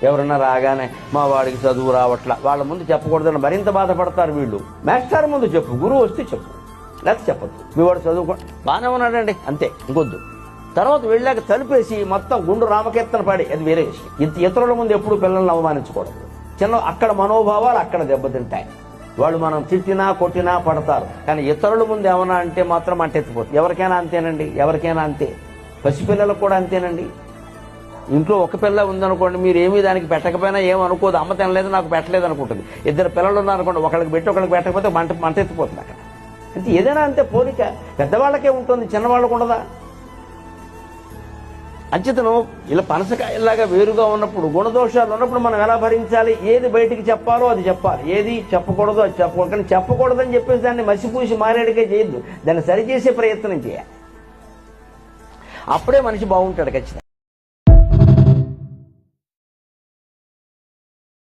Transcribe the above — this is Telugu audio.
ఎవరన్నా రాగానే మా వాడికి చదువు రావట్లా వాళ్ళ ముందు చెప్పకూడదని మరింత బాధపడతారు వీళ్ళు. మాస్టర్ ముందు చెప్పు, గురువు వస్తే చెప్పు, లేకపోతే చెప్పద్దు. మీ వాడు చదువుకో బాగానే ఉన్నాడండి అంతే, ఇంకొద్దు. తర్వాత వెళ్ళాక తలుపేసి మొత్తం గుండు రామకీర్తన పాడి, అది వేరే విషయం. ఇంత ఇతరుల ముందు ఎప్పుడు పిల్లల్ని అవమానించకూడదు. చిన్న అక్కడ మనోభావాలు అక్కడ దెబ్బతింటాయి. వాళ్ళు మనం తిట్టినా కొట్టినా పడతారు, కానీ ఇతరుల ముందు ఏమన్నా అంటే మాత్రం అంటెత్తిపోతుంది. ఎవరికైనా అంతేనండి, ఎవరికైనా అంతే. పసిపిల్లలకు కూడా అంతేనండి. ఇంట్లో ఒక పిల్ల ఉందనుకోండి, మీరు ఏమీ దానికి పెట్టకపోయినా ఏమనుకోదు. అమ్మ తినలేదు నాకు పెట్టలేదు అనుకుంటుంది. ఇద్దరు పిల్లలు ఉన్నారనుకోండి, ఒకళ్ళకి పెట్టి ఒకళ్ళకి పెట్టకపోతే మంట ఎత్తిపోతుంది అక్కడ. అంటే ఏదైనా అంతే పోలిక. పెద్దవాళ్ళకే ఉంటుంది, చిన్నవాళ్ళకు ఉండదా? అంచేతను ఇలా పనసకాయలాగా వేరుగా ఉన్నప్పుడు, గుణదోషాలు ఉన్నప్పుడు మనం ఎలా భరించాలి? ఏది బయటికి చెప్పాలో అది చెప్పాలి, ఏది చెప్పకూడదో అది చెప్పకూడదు. కానీ చెప్పకూడదని చెప్పేసి దాన్ని మసిపూసి మారేడుగా చేయొద్దు, దాన్ని సరిచేసే ప్రయత్నం చేయాలి. అప్పుడే మనిషి బాగుంటాడు ఖచ్చితంగా.